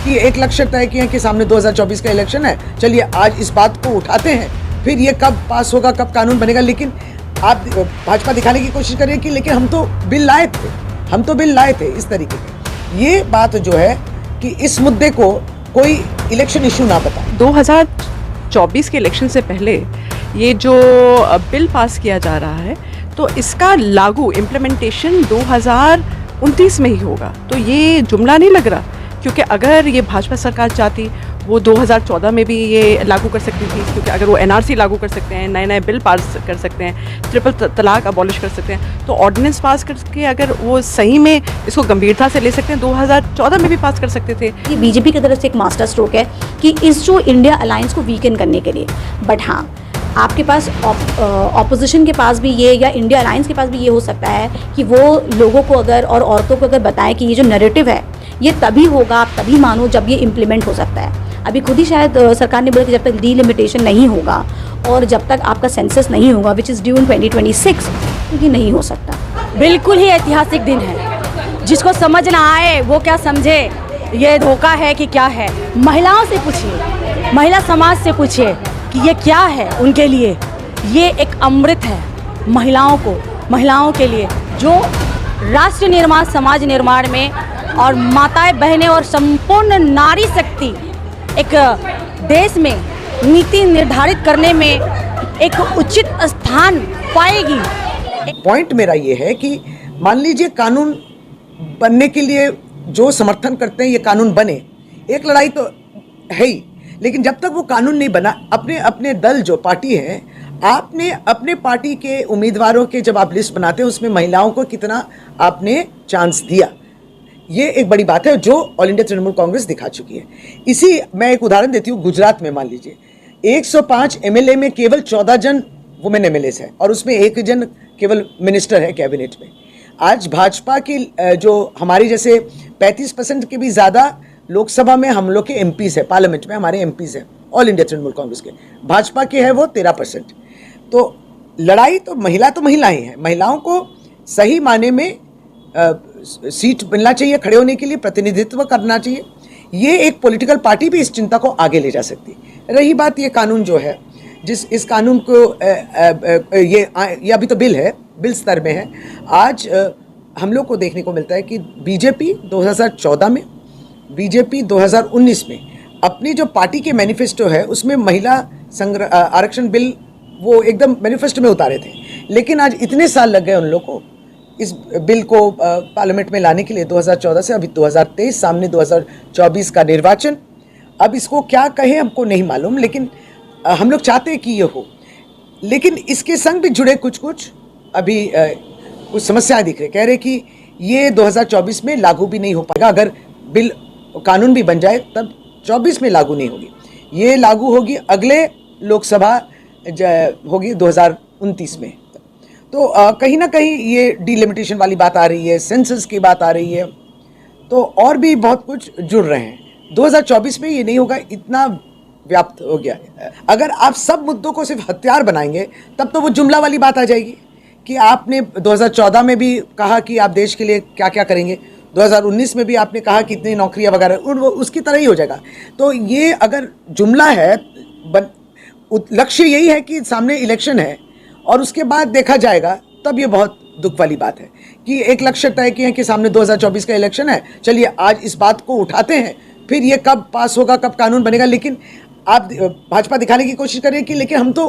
कि एक लक्ष्य तय किए कि सामने 2024 का इलेक्शन है, चलिए आज इस बात को उठाते हैं, फिर ये कब पास होगा, कब कानून बनेगा। लेकिन आप भाजपा दिखाने की कोशिश करिए कि लेकिन हम तो बिल लाए थे इस तरीके के। ये बात जो है कि इस मुद्दे को कोई इलेक्शन इशू ना बताए। 2024 के इलेक्शन से पहले ये जो बिल पास किया जा रहा है तो इसका लागू इम्प्लीमेंटेशन 2029 में ही होगा। तो ये जुमला नहीं लग रहा, क्योंकि अगर ये भाजपा सरकार चाहती वो 2014 में भी ये लागू कर सकती थी, क्योंकि अगर वो एनआरसी लागू कर सकते हैं, नए बिल पास कर सकते हैं, ट्रिपल तलाक अबॉलिश कर सकते हैं, तो ऑर्डिनेंस पास करके अगर वो सही में इसको गंभीरता से ले सकते हैं 2014 में भी पास कर सकते थे। ये बीजेपी की तरफ से एक मास्टर स्ट्रोक है कि इस जो इंडिया अलायंस को वीकन करने के लिए। बट हाँ, आपके पास ऑपोजिशन के पास भी ये या इंडिया अलायंस के पास भी ये हो सकता है कि वो लोगों को अगर और औरतों को अगर बताएं कि ये जो नैरेटिव है ये तभी होगा, आप तभी मानो जब ये इम्प्लीमेंट हो सकता है। अभी खुद ही शायद सरकार ने बोला कि जब तक डीलिमिटेशन नहीं होगा और जब तक आपका सेंसस नहीं होगा विच इज़ ड्यू इन 2026, तो ये नहीं हो सकता। बिल्कुल ही ऐतिहासिक दिन है, जिसको समझ ना आए वो क्या समझे ये धोखा है कि क्या है। महिलाओं से पूछिए, महिला समाज से पूछिए कि ये क्या है उनके लिए। ये एक अमृत है महिलाओं के लिए, जो राष्ट्र निर्माण, समाज निर्माण में और माताएं बहनें और संपूर्ण नारी शक्ति एक देश में नीति निर्धारित करने में एक उचित स्थान पाएगी। पॉइंट मेरा ये है कि मान लीजिए कानून बनने के लिए जो समर्थन करते हैं ये कानून बने, एक लड़ाई तो है ही, लेकिन जब तक वो कानून नहीं बना, अपने दल जो पार्टी है, आपने अपने पार्टी के उम्मीदवारों के जब आप लिस्ट बनाते हैं उसमें महिलाओं को कितना आपने चांस दिया, ये एक बड़ी बात है जो ऑल इंडिया तृणमूल कांग्रेस दिखा चुकी है। इसी मैं एक उदाहरण देती हूँ, गुजरात में मान लीजिए 105 एमएलए में केवल 14 जन वुमेन एमएलएस है और उसमें 1 जन केवल मिनिस्टर है कैबिनेट में। आज भाजपा की जो हमारी जैसे 35% के भी ज़्यादा लोकसभा में हम लोग के एमपीज़ है, पार्लियामेंट में हमारे एमपीज़ है ऑल इंडिया तृणमूल कांग्रेस के, भाजपा के है वो 13%। तो लड़ाई तो महिलाएं हैं, महिलाओं को सही माने में सीट मिलना चाहिए, खड़े होने के लिए प्रतिनिधित्व करना चाहिए। ये एक पॉलिटिकल पार्टी भी इस चिंता को आगे ले जा सकती है। रही बात ये कानून जो है, इस कानून को ये अभी तो बिल स्तर में है। आज हम लोग को देखने को मिलता है कि बीजेपी 2014 में, बीजेपी 2019 में अपनी जो पार्टी के मैनिफेस्टो है उसमें महिला आरक्षण बिल वो एकदम मैनिफेस्टो में उतारे थे, लेकिन आज इतने साल लग गए उन लोग को इस बिल को पार्लियामेंट में लाने के लिए। 2014 से अभी 2023, सामने 2024 का निर्वाचन। अब इसको क्या कहें हमको नहीं मालूम, लेकिन हम लोग चाहते हैं कि ये हो, लेकिन इसके संग भी जुड़े कुछ अभी कुछ समस्याएं दिख रही। कह रहे कि ये 2024 में लागू भी नहीं हो पाएगा, अगर बिल कानून भी बन जाए तब 24 में लागू नहीं होगी, ये लागू होगी अगले लोकसभा होगी 2029 में। तो कहीं ना कहीं ये डीलिमिटेशन वाली बात आ रही है, सेंसस की बात आ रही है, तो और भी बहुत कुछ जुड़ रहे हैं। 2024 में ये नहीं होगा, इतना व्याप्त हो गया है। अगर आप सब मुद्दों को सिर्फ हथियार बनाएंगे तब तो वो जुमला वाली बात आ जाएगी कि आपने 2014 में भी कहा कि आप देश के लिए क्या क्या करेंगे, 2019 में भी आपने कहा कि इतनी नौकरियां वगैरह, उसकी तरह ही हो जाएगा। तो ये अगर जुमला है, लक्ष्य यही है कि सामने इलेक्शन है और उसके बाद देखा जाएगा, तब ये बहुत दुख वाली बात है कि एक लक्ष्य तय किए कि सामने 2024 का इलेक्शन है, चलिए आज इस बात को उठाते हैं, फिर ये कब पास होगा, कब कानून बनेगा। लेकिन आप भाजपा दिखाने की कोशिश करिए कि लेकिन हम तो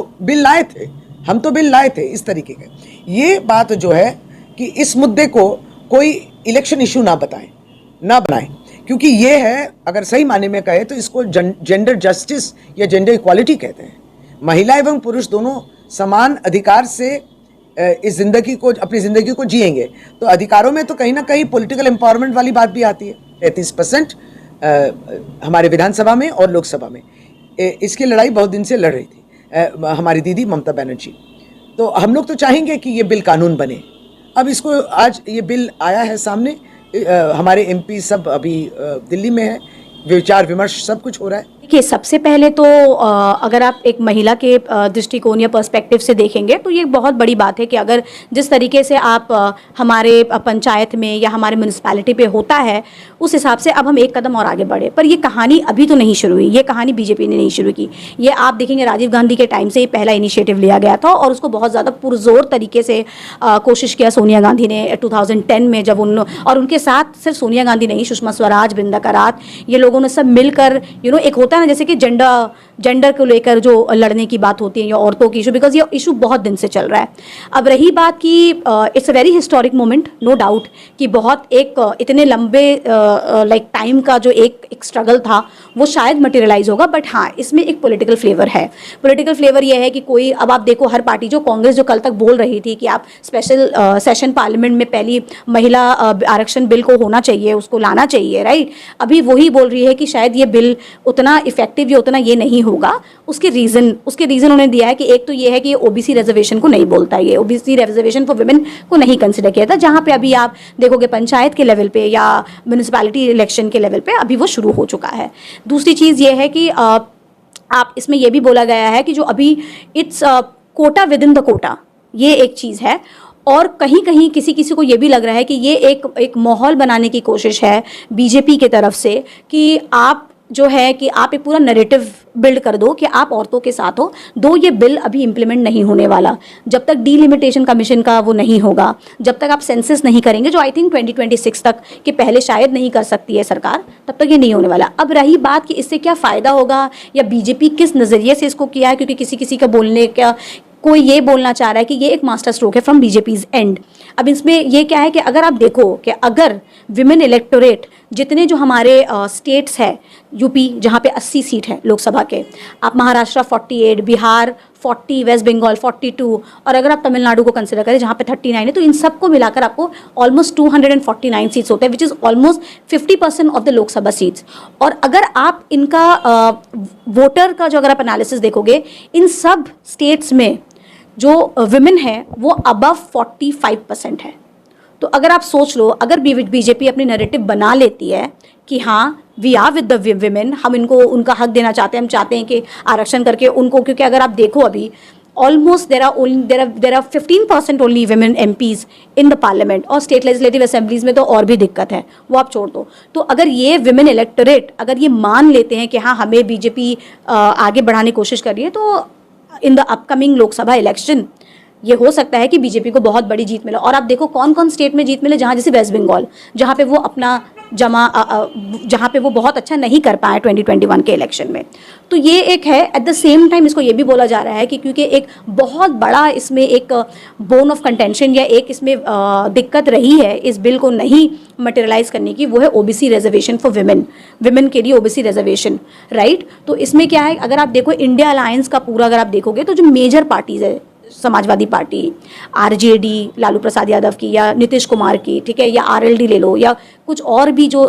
बिल लाए थे इस तरीके के। ये बात जो है कि इस मुद्दे को कोई इलेक्शन इशू ना बनाएं, क्योंकि ये है, अगर सही माने में कहे तो इसको जेंडर जस्टिस या जेंडर इक्वालिटी कहते हैं। महिला एवं पुरुष दोनों समान अधिकार से इस जिंदगी को, अपनी ज़िंदगी को जिएंगे, तो अधिकारों में तो कहीं ना कहीं पॉलिटिकल एम्पावरमेंट वाली बात भी आती है। 33% हमारे विधानसभा में और लोकसभा में इसकी लड़ाई बहुत दिन से लड़ रही थी हमारी दीदी ममता बनर्जी। तो हम लोग तो चाहेंगे कि ये बिल कानून बने। अब इसको आज ये बिल आया है सामने, हमारे एमपी सब अभी दिल्ली में है, विचार विमर्श सब कुछ हो रहा है। देखिए, सबसे पहले तो अगर आप एक महिला के दृष्टिकोण या पर्सपेक्टिव से देखेंगे तो ये बहुत बड़ी बात है कि अगर जिस तरीके से आप हमारे पंचायत में या हमारे म्यूनिसिपैलिटी पे होता है, उस हिसाब से अब हम एक कदम और आगे बढ़े। पर ये कहानी अभी तो नहीं शुरू हुई, ये कहानी बीजेपी ने नहीं शुरू की। ये आप देखेंगे राजीव गांधी के टाइम से ही पहला इनिशिएटिव लिया गया था और उसको बहुत ज़्यादा पुरजोर तरीके से कोशिश किया सोनिया गांधी ने 2010 में, जब और उनके साथ सिर्फ सोनिया गांधी नहीं, सुषमा स्वराज, बृंदा करात, ये लोगों ने सब मिलकर एक होता है ना जैसे कि जेंडर को लेकर जो लड़ने की बात होती है या औरतों की इशू, बिकॉज ये इशू बहुत दिन से चल रहा है। अब रही बात कि it's a very historic moment, no doubt, कि बहुत एक इतने लंबे लाइक टाइम का जो एक स्ट्रगल था वो शायद मटेरियलाइज होगा। बट हाँ, इसमें एक पॉलिटिकल फ्लेवर है। पॉलिटिकल फ्लेवर ये है कि कोई, अब आप देखो हर पार्टी, जो कांग्रेस जो कल तक बोल रही थी कि आप स्पेशल सेशन पार्लियामेंट में पहली महिला आरक्षण बिल को होना चाहिए, उसको लाना चाहिए, राइट, अभी वही बोल रही है कि शायद ये बिल उतना इफेक्टिव या उतना ये नहीं होगा। उसके रीजन उन्होंने दिया है कि एक तो ये है कि ये ओबीसी रिजर्वेशन को नहीं बोलता, ये ओबीसी रिजर्वेशन फॉर वुमेन को नहीं कंसिडर किया था, जहां पे अभी आप देखोगे पंचायत के लेवल पे या म्यूनिसिपैलिटी इलेक्शन के लेवल पे अभी वो शुरू हो चुका है। दूसरी चीज़ ये है कि आप इसमें यह भी बोला गया है कि जो अभी it's quota within the quota, ये एक चीज़ है। और कहीं कहीं किसी को ये भी लग रहा है कि ये एक माहौल बनाने की कोशिश है बीजेपी के तरफ से कि आप जो है कि आप एक पूरा नैरेटिव बिल्ड कर दो कि आप औरतों के साथ हो। दो ये बिल अभी इंप्लीमेंट नहीं होने वाला, जब तक डीलिमिटेशन कमीशन का वो नहीं होगा, जब तक आप सेंसस नहीं करेंगे, जो आई थिंक 2026 तक के पहले शायद नहीं कर सकती है सरकार, तब तक ये नहीं होने वाला। अब रही बात कि इससे क्या फ़ायदा होगा या बीजेपी किस नज़रिए से इसको किया है, क्योंकि किसी का बोलने का कोई ये बोलना चाह रहा है कि ये एक मास्टर स्ट्रोक है फ्रॉम बीजेपीज एंड। अब इसमें ये क्या है कि अगर आप देखो कि अगर विमेन इलेक्टोरेट जितने जो हमारे स्टेट्स है, यूपी जहाँ पे 80 सीट है लोकसभा के, आप महाराष्ट्र 48, बिहार 40, वेस्ट बंगाल 42, और अगर आप तमिलनाडु को कंसिडर करें जहाँ पे 39 है, तो इन सबको मिलाकर आपको ऑलमोस्ट 249 सीट्स होते हैं, which is almost 50% of the Lok Sabha seats. और अगर आप इनका वोटर का जो अगर आप एनालिसिस देखोगे, इन सब स्टेट्स में जो विमेन है वो अबव 45% है। तो अगर आप सोच लो, अगर बीजेपी अपनी नैरेटिव बना लेती है कि हाँ we are with the women, हम इनको उनका हक देना चाहते हैं, हम चाहते हैं कि आरक्षण करके उनको, क्योंकि अगर आप देखो अभी almost there are 15% only women MPs in the parliament, और स्टेट लेजिस्लेटिव असेंबलीज में तो और भी दिक्कत है, वो आप छोड़ दो। तो अगर ये विमेन इलेक्टोरेट अगर ये मान लेते हैं कि हाँ हमें बीजेपी आगे बढ़ाने की कोशिश कर रही है, तो in the upcoming Lok Sabha election ये हो सकता है कि बीजेपी को बहुत बड़ी जीत मिले। और आप देखो कौन कौन स्टेट में जीत मिले, जहाँ जैसे वेस्ट बंगाल, जहाँ पे वो अपना जहाँ पे वो बहुत अच्छा नहीं कर पाए 2021 के इलेक्शन में। तो ये एक है। एट द सेम टाइम इसको ये भी बोला जा रहा है कि क्योंकि एक बहुत बड़ा इसमें एक बोन ऑफ कंटेंशन या एक इसमें दिक्कत रही है इस बिल को नहीं मटेरियलाइज करने की, वो है ओबीसी रिजर्वेशन फॉर विमेन के लिए ओबीसी रिजर्वेशन, राइट। तो इसमें क्या है, अगर आप देखो इंडिया अलायंस का पूरा अगर आप देखोगे तो जो मेजर पार्टीज है, समाजवादी पार्टी, आरजेडी लालू प्रसाद यादव की, या नीतीश कुमार की, ठीक है, या आरएलडी ले लो, या कुछ और भी जो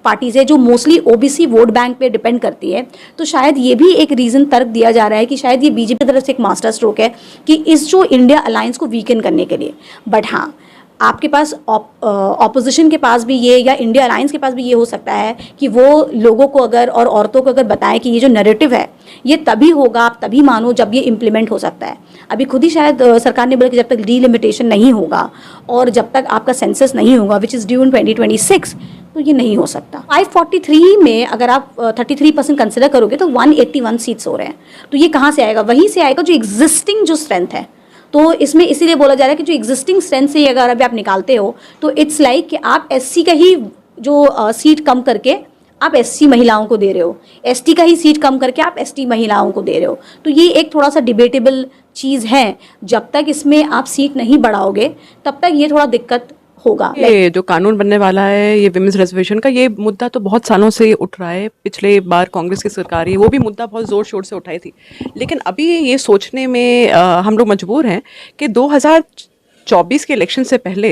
पार्टीज है जो मोस्टली ओबीसी वोट बैंक पे डिपेंड करती है, तो शायद ये भी एक रीज़न तर्क दिया जा रहा है कि शायद ये बीजेपी की तरफ से एक मास्टर स्ट्रोक है कि इस जो इंडिया अलायंस को वीकन करने के लिए। बट हाँ, आपके पास ऑपोजिशन के पास भी ये, या इंडिया अलायंस के पास भी ये हो सकता है कि वो लोगों को अगर और औरतों को अगर बताएं कि ये जो नैरेटिव है ये तभी होगा, आप तभी मानो जब ये इम्प्लीमेंट हो सकता है। अभी खुद ही शायद सरकार ने बोला कि जब तक डीलिमिटेशन नहीं होगा और जब तक आपका सेंसस नहीं होगा विच इज़ ड्यू इन 2026, तो ये नहीं हो सकता। 543 में अगर आप 33% कंसिडर करोगे तो 181 सीट्स हो रहे हैं। तो ये कहाँ से आएगा? वहीं से आएगा जो एग्जिस्टिंग जो स्ट्रेंथ है। तो इसमें इसीलिए बोला जा रहा है कि जो एग्जिस्टिंग स्ट्रेंथ से अगर अभी आप निकालते हो तो इट्स लाइक कि आप एससी का ही जो सीट कम करके आप एससी महिलाओं को दे रहे हो, एसटी का ही सीट कम करके आप एसटी महिलाओं को दे रहे हो। तो ये एक थोड़ा सा डिबेटेबल चीज़ है। जब तक इसमें आप सीट नहीं बढ़ाओगे तब तक ये थोड़ा दिक्कत होगा। ये जो कानून बनने वाला है ये विमेंस रिजर्वेशन का, ये मुद्दा तो बहुत सालों से उठ रहा है। पिछले बार कांग्रेस की सरकार है वो भी मुद्दा बहुत ज़ोर शोर से उठाई थी, लेकिन अभी ये सोचने में हम लोग मजबूर हैं कि 2024 के इलेक्शन से पहले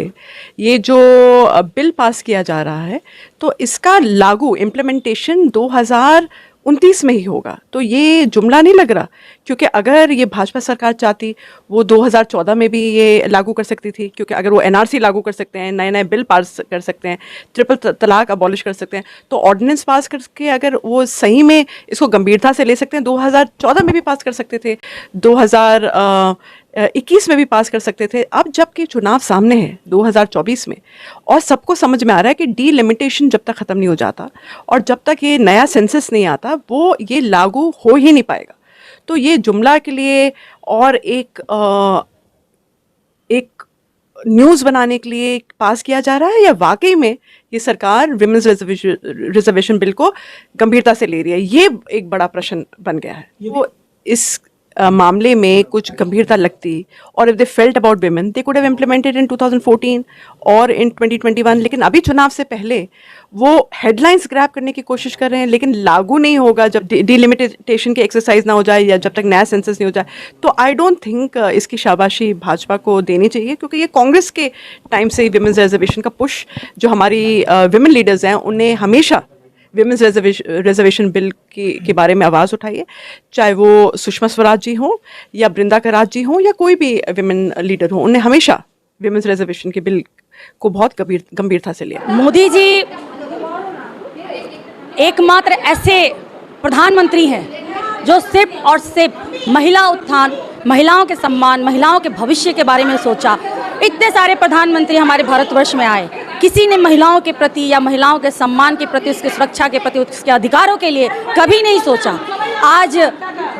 ये जो बिल पास किया जा रहा है तो इसका लागू इम्प्लीमेंटेशन 2029 में ही होगा। तो ये जुमला नहीं लग रहा, क्योंकि अगर ये भाजपा सरकार चाहती वो 2014 में भी ये लागू कर सकती थी, क्योंकि अगर वो एनआरसी लागू कर सकते हैं, नए नए बिल पास कर सकते हैं, ट्रिपल तलाक अबॉलिश कर सकते हैं, तो ऑर्डिनेंस पास करके अगर वो सही में इसको गंभीरता से ले सकते हैं, 2014 में भी पास कर सकते थे, 2021 में भी पास कर सकते थे। अब जबकि चुनाव सामने है 2024 में, और सबको समझ में आ रहा है कि डीलिमिटेशन जब तक ख़त्म नहीं हो जाता और जब तक ये नया सेंसस नहीं आता, वो ये लागू हो ही नहीं पाएगा। तो ये जुमला के लिए और एक न्यूज़ बनाने के लिए पास किया जा रहा है, या वाकई में ये सरकार विमेंस रिजर्वेशन बिल को गंभीरता से ले रही है, ये एक बड़ा प्रश्न बन गया है। वो इस मामले में कुछ गंभीरता लगती, और if they felt about women they could have implemented in 2014 और इन 2021, लेकिन अभी चुनाव से पहले वो हेडलाइंस ग्रैब करने की कोशिश कर रहे हैं, लेकिन लागू नहीं होगा जब डिलिमिटेशन की एक्सरसाइज ना हो जाए या जब तक नया सेंसस नहीं हो जाए। तो आई डोंट थिंक इसकी शाबाशी भाजपा को देनी चाहिए, क्योंकि ये कांग्रेस के टाइम से विमेंस रिजर्वेशन का पुश, जो हमारी विमेन लीडर्स हैं, उन्हें हमेशा विमेंस रिजर्वेशन बिल के बारे में आवाज़ उठाई है, चाहे वो सुषमा स्वराज जी हों या बृंदा करात जी हों या कोई भी विमेन लीडर हो, उन्हें हमेशा विमेंस रिजर्वेशन के बिल को बहुत गंभीरता से लिया। मोदी जी एकमात्र ऐसे प्रधानमंत्री हैं जो सिर्फ और सिर्फ महिला उत्थान, महिलाओं के सम्मान, महिलाओं के भविष्य के बारे में सोचा। इतने सारे प्रधानमंत्री हमारे भारतवर्ष में आए, किसी ने महिलाओं के प्रति या महिलाओं के सम्मान के प्रति, उसकी सुरक्षा के प्रति, उसके अधिकारों के लिए कभी नहीं सोचा। आज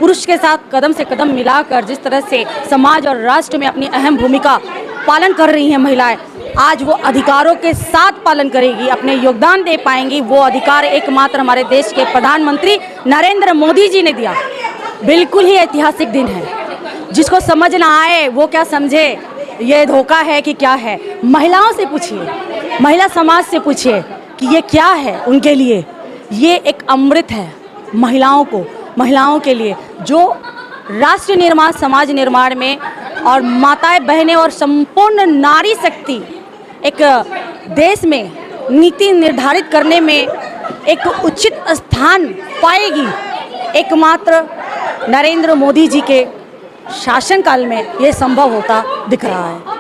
पुरुष के साथ कदम से कदम मिलाकर जिस तरह से समाज और राष्ट्र में अपनी अहम भूमिका पालन कर रही हैं महिलाएं, आज वो अधिकारों के साथ पालन करेगी, अपने योगदान दे पाएंगी। वो अधिकार एकमात्र हमारे देश के प्रधानमंत्री नरेंद्र मोदी जी ने दिया। बिल्कुल ही ऐतिहासिक दिन है। जिसको समझ ना आए वो क्या समझे ये धोखा है कि क्या है। महिलाओं से पूछिए, महिला समाज से पूछिए कि ये क्या है उनके लिए। ये एक अमृत है महिलाओं के लिए, जो राष्ट्र निर्माण, समाज निर्माण में और माताएं, बहनें और संपूर्ण नारी शक्ति एक देश में नीति निर्धारित करने में एक उचित स्थान पाएगी। एकमात्र नरेंद्र मोदी जी के शासनकाल में ये संभव होता दिख रहा है।